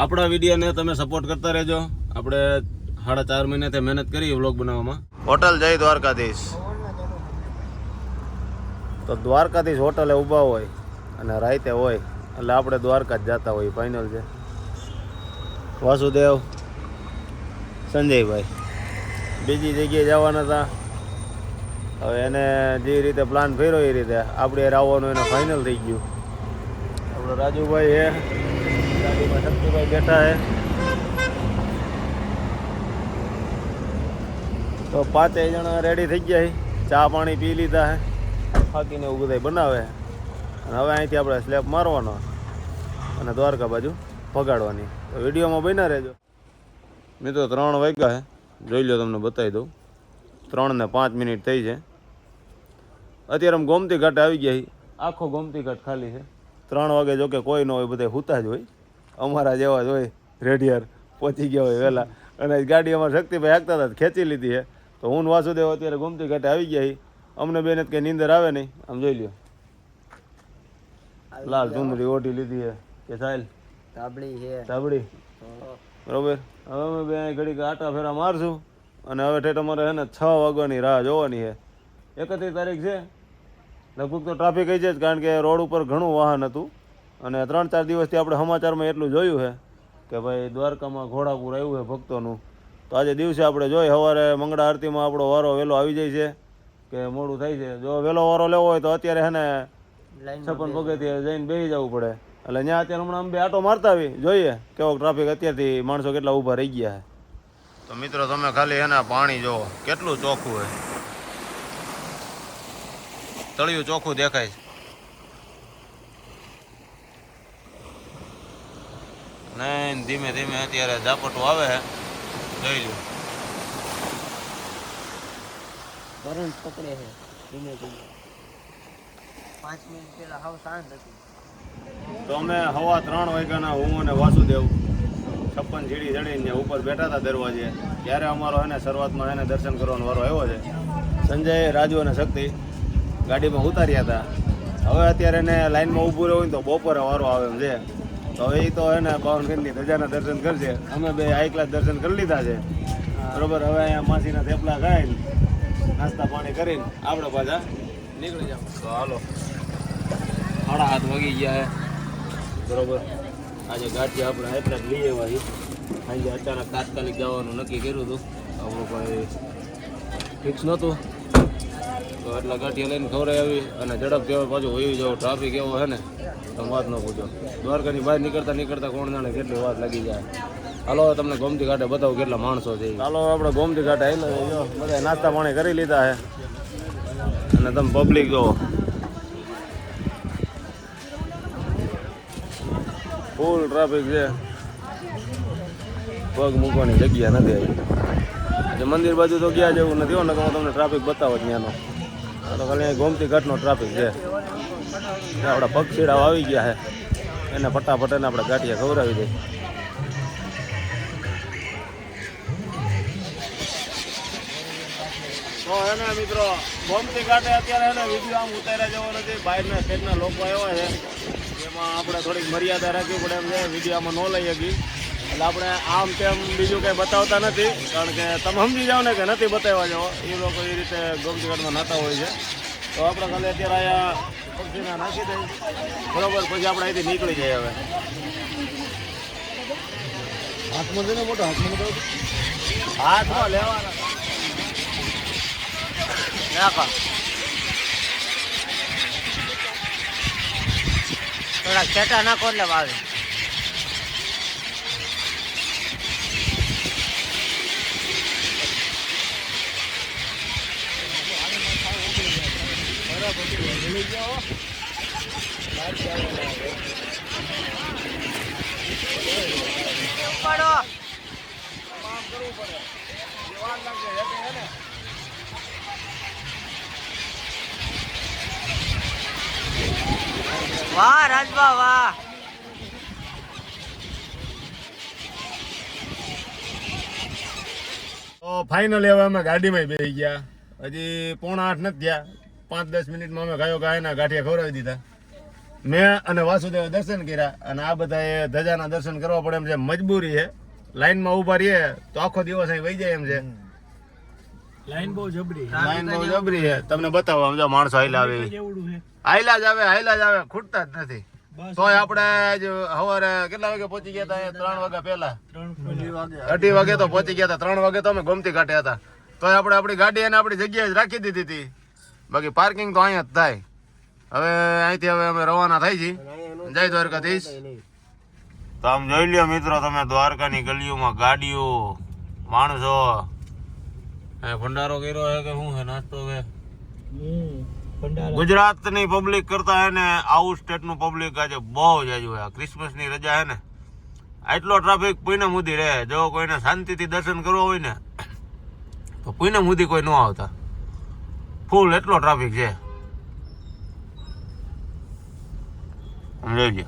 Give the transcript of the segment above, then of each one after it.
આપણા વિડીયોને તમે સપોર્ટ કરતા રહેજો. આપણે 4.5 મહિનાથી મહેનત કરી વ્લોગ બનાવવામાં. હોટલ જય દ્વારકાધીશ. તો દ્વારકાધીશ હોટલે ઊભા હોય અને રાતે હોય એટલે આપણે દ્વારકા જ જતા હોય ફાઇનલ છે. વાસુદેવ, સંજયભાઈ બીજી જગ્યાએ જવાના હતા. હવે એને જે રીતે પ્લાન કર્યો એ રીતે આપણે આવવાનું એને ફાઇનલ થઈ ગયું. આપણે રાજુભાઈ છે, ગાડીમાં શક્તિભાઈ બેઠા છે. તો 5 જણા રેડી થઈ ગયા છે. ચા પાણી પી લીધા છે, થાકીને એવું બધા બનાવે. અને હવે અહીંથી આપણે સ્લેબ મારવાનો અને દ્વારકા બાજુ ભગાડવાની. તો વિડીયોમાં બન્યા રહેજો મિત્રો. 3 વાગ્યા છે, જોઈ લો, તમને બતાવી દઉં. 3 ને 5 મિનિટ થઈ છે. અત્યારે અમે ગોમતી ઘાટે આવી ગયા છીએ. આખો ગોમતી ઘાટ ખાલી છે. 3 વાગે જો કે કોઈ ન હોય, બધા હુતા જ હોય. અમારા જેવા જ હોય, રેડિયર પહોંચી ગયા હોય વહેલા. અને ગાડી અમારા શક્તિભાઈ હાંકતા હતા, ખેંચી લીધી છે. તો હું વાસુદેવ અત્યારે ગોમતી ઘાટે આવી ગયા છીએ. અમને બેને કંઈ નીંદર આવે નહીં. આમ જોઈ લ્યો, લાલ ચુંદડી ઓઢી લીધી છે કે સાહેલ ધાબડી બરોબર. હવે અમે બે ઘડીક આટા ફેરા મારશું અને હવે ઠેઠ અમારે છે ને 6 વાગ્યાની રાહ જોવાની છે. 31 તારીખ છે. લગભગ તો ટ્રાફિક થઈ જાય, કારણ કે રોડ ઉપર ઘણું વાહન હતું. અને 3-4 દિવસથી આપણે સમાચારમાં એટલું જોયું છે કે ભાઈ દ્વારકામાં ઘોડાપુર આવ્યું છે ભક્તોનું. તો આજે દિવસે આપણે જોઈ સવારે મંગળા આરતીમાં આપણો વારો વહેલો આવી જાય છે કે મોડું થાય છે. જો વહેલો વારો લેવો હોય તો અત્યારે છે ને 56 પગથિયે જઈને બેસી જવું પડે. એટલે ત્યાં અત્યારે હમણાં અમે બે આટો મારતા આવી, જોઈએ કેવો ટ્રાફિક અત્યારથી માણસો કેટલા ઊભા રહી ગયા છે. તો મિત્રો તમે ખાલી એના પાણી જોવો કેટલું ચોખ્ખું છે. તળિયું ચોખ્ખું દેખાય છે. નહીં ધીમે ધીમે અત્યારે ઝાપટું આવે છે, જોઈ લો. કરંટ પકડે છે ધીમે ધીમે. 5 મિનિટ પહેલા હાવ શાંત હતી. તો અમે 3:15 વાગ્યાના હું અને વાસુદેવ 56 સીડી ચડીને ઉપર બેઠા હતા દરવાજે. ત્યારે અમારો એને શરૂઆતમાં એને દર્શન કરવાનો વારો આવ્યો છે. સંજય, રાજુ અને શક્તિ ગાડીમાં ઉતાર્યા હતા. હવે અત્યારે એને લાઈનમાં ઊભું રહેવું હોય તો બપોરે વારો આવે એમ છે. તો હવે એ તો એને પાવનખંડની ધજાના દર્શન કરશે. અમે બે હાઈ ક્લાસ દર્શન કરી લીધા છે બરોબર. હવે અહીંયા માસીના થેપલા ખાઈને નાસ્તા પાણી કરીને આપણે પાછા નીકળી જાવ. તો હાલો, 7:30 વાગી ગયા છે બરોબર. આજે ગાડી આપણે એટલા જ લઈ આવ્યા છીએ. આજે અચાનક તાત્કાલિક જવાનું નક્કી કર્યું હતું, આપણું કોઈ ફિક્સ નહોતું. તો એટલા ગાંઠિયા લઈને ખવડાવી આવી અને ઝડપથી હવે પાછું હોઈ જાવ. ટ્રાફિક એવો છે ને તમે વાત ન પૂછો. દ્વારકાની બહાર નીકળતા કોણ જાણે કેટલી વાત લાગી જાય. હાલો તમને ગોમતી ઘાટે બતાવું કેટલા માણસો છે. ચાલો આપણે ગોમતી ઘાટે આવી જો બધા નાસ્તા પાણી કરી લીધા છે. અને તમે પબ્લિક જોવો, ફૂલ ટ્રાફિક છે. પગ મૂકવાની જગ્યા નથી આવી. મંદિર બાજુ તો ગયા જેવું નથી હો, ને હું તમને ટ્રાફિક બતાવો જ ત્યાંનો. તો ખાલી ગોમતી ઘાટનો ટ્રાફિક છે. આપણા પક્ષીડાઓ આવી ગયા છે, એને ફટાફટ એને આપણે ગાંઠિયા ખવડાવી દઈએ. તો એને મિત્રો ગોમતી ઘાટે અત્યારે એને વિડીયો આમ ઉતાર્યા જેવો નથી. બહારના સ્ટેટના લોકો આવ્યા છે, એમાં આપણે થોડીક મર્યાદા રાખવી પડે એમ છે. વિડીયોમાં ન લઈ શકી એટલે આપણે આમ તેમ બીજું કંઈ બતાવતા નથી, કારણ કે તમે સમજી જાઓ ને કે નથી બતાવવા જાઓ. એ લોકો એ રીતે ગોમતી ઘાટમાં નાતા હોય છે. તો આપણે ખાલી અત્યારે અહીંયા પક્ષીના નાખી દઈએ બરોબર. પછી આપણે અહીંથી નીકળી જઈએ. હવે હાથમાં છે ને મોટો હાથમાં લેવાના થોડા છેટા નાખો એટલે વાવે. વાહ રાજબા વાહ. તો ફાઇનલી હવે અમે ગાડીમાં બેસી ગયા. હજી 7:45 નથી થયા. 5-10 મિનિટમાં અમે ગાયો ગાયના ગાંઠિયા ખવડાવી દીધા. મેં અને વાસુદેવ દર્શન કર્યા અને આ બધાએ ધજાના દર્શન કરવા પડે એમ છે. મજબૂરી છે, લાઈનમાં ઊભા રહીએ તો આખો દિવસ અહીં વહી જાય એમ છે. લાઈન બહુ જબરી લાઈન બહુ જબરી છે. તમને બતાવો આમ જો માણસો હાઈલા આવે, એવડું છે હાઈલા જ આવે, ખૂટતા જ નથી. તોય આપણે સવારે કેટલા વાગે પહોંચી ગયા હતા? 3 વાગ્યા પહેલા, 2:30 વાગે તો પહોંચી ગયા હતા. 3 વાગે તો અમે ગોમતી ઘાટે હતા. તોય આપણે આપણી ગાડી એને આપણી જગ્યાએ જ રાખી દીધી હતી. બાકી પાર્કિંગ તો અહીંયા જ થાય. હવે અહીંથી અમે રવાના થાય છીએ. જય દ્વારકાધીશ. તો આમ જોઈ લ્યો મિત્રો તમે, દ્વારકાની ગલીઓમાં ગાડીઓ, માણસો. ભંડારો કર્યો છે કે શું છે? નાસ્તો છે. ગુજરાતની પબ્લિક કરતા હે ને આઉટ સ્ટેટ નું પબ્લિક આજે બહુ જાજુ હોય. ક્રિસમસ ની રજા હે ને, આટલો ટ્રાફિક પુણે સુધી રહે. જો કોઈને શાંતિથી દર્શન કરવા હોય ને તો પુણે સુધી કોઈ ન આવતા. ફૂલ એટલો ટ્રાફિક છે. સમજાય?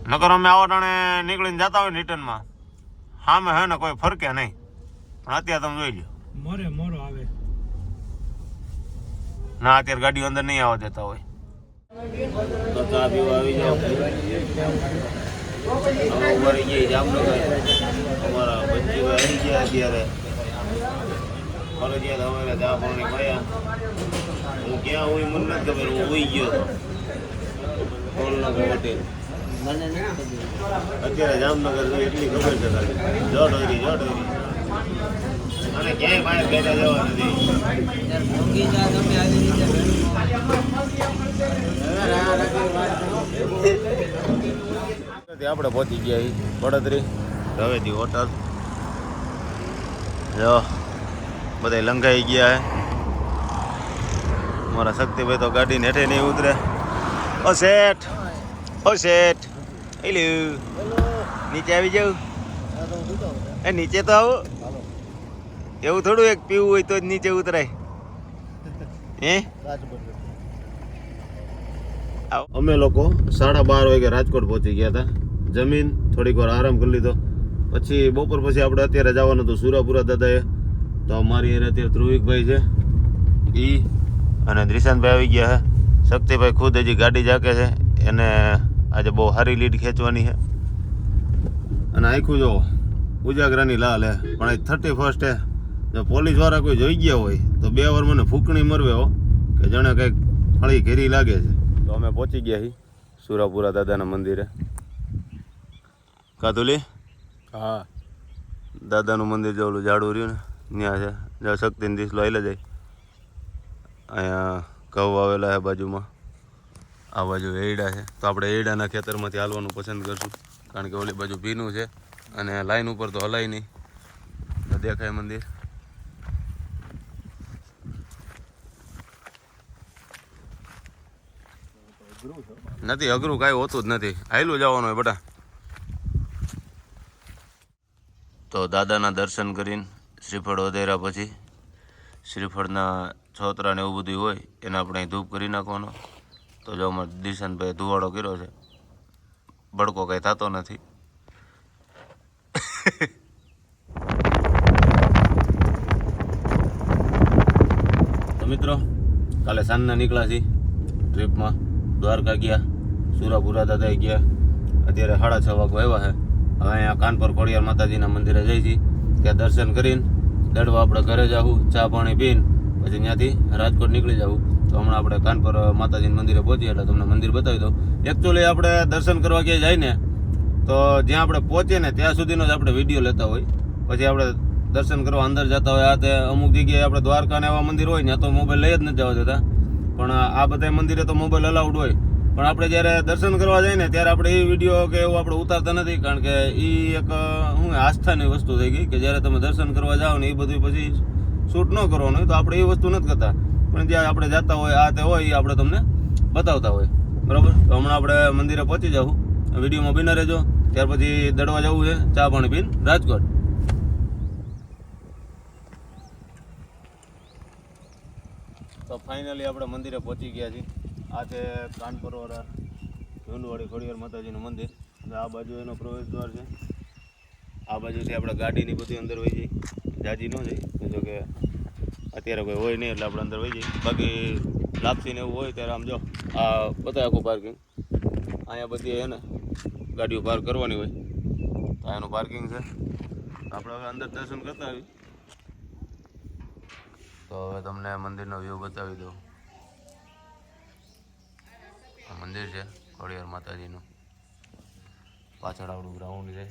નકર અમે આવા ટાણે નીકળીને જતા હોય ને રિટર્નમાં, સામે હે ને કોઈ ફરકે નહીં. પણ અત્યારે તમે જોઈ લો, મોરો આવે ના અત્યારે ગાડીઓ અંદર નહીં આવવા દેતા હોય. તો ચા પીવા આવી જાવ. અમારી ગયા જામનગર, અમારા બચ્ચીભાઈ આવી ગયા અત્યારે ફરજિયાત અમારે ચા પાણી મળ્યા. હું ક્યાં હોય મને નથી ખબર, હું હોઈ ગયો હતો હોટેલ. મને નથી ખબર. અત્યારે જામનગર એટલી ખબર છે ખાલી જટ હોય અને ક્યાંય બહાર બેઠા જવા નથી. ત્યારે ભોગી જા તમે આવી રીતે આપણે પહોંચી ગયા પડતરી રવેજી હોટલ. જો બધા લંઘાઈ ગયા હે. મારા શક્તિભાઈ તો ગાડીને હેઠે નહીં ઉતરે. ઓ શેઠ, હેલો, નીચે આવી જાવ. એ નીચે તો આવો. એવું થોડું એક પીવું હોય તો જ નીચે ઉતરાય. હે અમે લોકો 12:30 વાગે રાજકોટ પહોંચી ગયા હતા. જમીન થોડીક વાર આરામ કરી લીધો. પછી બપોર પછી આપણે અત્યારે જવાનું હતું સુરાપુરા દાદાએ. તો અમારી અત્યારે ધ્રુવિકભાઈ છે ઈ અને દ્રિશાંતભાઈ આવી ગયા છે. શક્તિભાઈ ખુદ હજી ગાડી જાકે છે. એને આજે બહુ સારી લીડ ખેંચવાની છે. અને આખું જો ઉજાગરાની લાલ હે. પણ આજ 31 હે. જો પોલીસ વાળા કોઈ જોઈ ગયા હોય તો 2 વાર મને ફૂંકણી મરવે હો કે જાણે કંઈક ફળી ઘેરી લાગે છે. તો અમે પહોંચી ગયા છીએ સુરાપુરા દાદાના મંદિરે. કાતુલી, હા દાદાનું મંદિર જો ઓલું ઝાડું રહ્યું ને ત્યાં છે. જો શક્તિને દીસલો આવેલા જાય. અહીંયા ઘઉં આવેલા છે બાજુમાં. આ બાજુ એડા છે. તો આપણે એડાના ખેતરમાંથી હાલવાનું પસંદ કરશું, કારણ કે ઓલી બાજુ ભીનું છે અને લાઈન ઉપર તો હલાય નહીં. દેખાય મંદિર. નથી અઘરું, કાંઈ હોતું જ નથી. હાયલું જવાનું હોય બટા. તો દાદાના દર્શન કરીને શ્રીફળ વધેરા પછી શ્રીફળના છોતરા ને એવું બધું હોય એને આપણે અહીં ધૂપ કરી નાખવાનો. તો જો અમારે દિશાંતભાઈ ધુવાડો કર્યો છે. ભડકો કંઈ થતો નથી. તો મિત્રો કાલે સાંજના નીકળ્યા છીએ ટ્રીપમાં. દ્વારકા ગયા, સુરાપુરા દાદાએ ગયા. અત્યારે 6:30 વાગે આવ્યા છે. હવે અહીંયા કાનપર ખોડિયાર માતાજીના મંદિરે જઈ છીએ. ત્યાં દર્શન કરીને દડવા આપણે ઘરે જાવું, ચા પાણી પીને પછી ત્યાંથી રાજકોટ નીકળી જવું. તો હમણાં આપણે કાનપર માતાજીના મંદિરે પહોંચીએ એટલે તમને મંદિર બતાવી દઉં. એકચ્યુઅલી આપણે દર્શન કરવા ક્યાંય જાય ને તો જ્યાં આપણે પહોંચીએ ને ત્યાં સુધીનો જ આપણે વિડીયો લેતા હોય. પછી આપણે દર્શન કરવા અંદર જતા હોય. આ તે અમુક જગ્યાએ આપણે દ્વારકાને એવા મંદિર હોય ત્યાં તો મોબાઈલ લઈ જ નથી જવા દેતા. પણ આ બધા મંદિરે તો મોબાઈલ અલાઉડ હોય. પણ આપણે જ્યારે દર્શન કરવા જાય ને ત્યારે આપણે એ વિડીયો કે એવું આપણે ઉતારતા નથી, કારણ કે એ એક શું આસ્થાની વસ્તુ થઈ ગઈ કે જ્યારે તમે દર્શન કરવા જાઓ ને એ બધું પછી શૂટ ન કરવાનું હોય. તો આપણે એ વસ્તુ નથી કરતા. પણ જ્યાં આપણે જતા હોય આ તે હોય એ આપણે તમને બતાવતા હોય. બરાબર. તો હમણાં આપણે મંદિરે પહોંચી જાઉં. વિડીયોમાં બિના રહેજો. ત્યાર પછી દડવા જવું છે ચા પાણી પીને રાજકોટ. તો ફાઇનલી આપણે મંદિરે પહોંચી ગયા છીએ. આ છે કાનપર વાળા ઝુંડવાડી ખોડિયાર માતાજીનું મંદિર. આ બાજુ એનો પ્રવેશ દ્વાર છે. આ બાજુથી આપણે ગાડીની બધી અંદર વહી જઈ. જાજી ન જઈ, જો કે અત્યારે કોઈ હોય નહીં એટલે આપણે અંદર વહી જઈએ. બાકી લાપસી ને એવું હોય ત્યારે આમ જો આ બતાવે આખું પાર્કિંગ. અહીંયા બધી હે ને ગાડીઓ પાર્ક કરવાની હોય તો અહીંયાનું પાર્કિંગ છે. આપણે હવે અંદર દર્શન કરતા આવી તો હવે તમને મંદિરનો વ્યૂ બતાવી દઉં. આ મંદિર છે ખોડિયાર માતાજીનું. પાછળ આવડું ગ્રાઉન્ડ છે.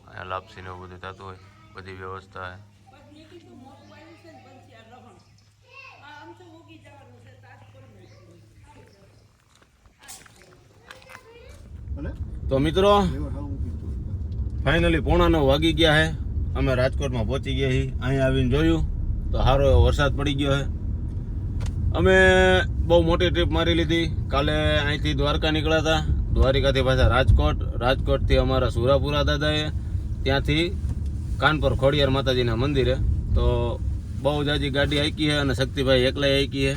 અહીંયા લાપસી ને એવું બધું થતું હોય, બધી વ્યવસ્થા છે. તો મિત્રો ફાઇનલી 9:45 વાગી ગયા છે. અમે રાજકોટમાં પહોંચી ગયા છીએ. અહીંયા આવીને જોયું તો સારો એવો વરસાદ પડી ગયો છે. અમે બહુ મોટી ટ્રીપ મારી લીધી. કાલે અહીંથી દ્વારકા નીકળ્યા હતા, દ્વારિકાથી પાછા રાજકોટ, રાજકોટથી અમારા સુરાપુરા દાદાએ, ત્યાંથી કાનપુર ખોડિયાર માતાજીના મંદિરે. તો બહુ જાજી ગાડી આંકી છે અને શક્તિભાઈ એકલાય આંકી છે.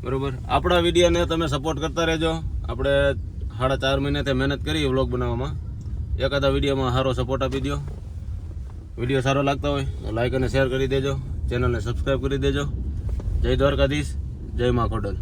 બરાબર, આપણા વિડીયોને તમે સપોર્ટ કરતા રહેજો. આપણે 4.5 મહિનાથી મહેનત કરી વ્લોગ બનાવવામાં. એકાદા વિડીયોમાં સારો સપોર્ટ આપી દો. વિડીયો સારો લાગતા હોય તો લાઈક અને શેર કરી દેજો. ચેનલને સબસ્ક્રાઈબ કરી દેજો. જય દ્વારકાધીશ, જય મા ખોડલ.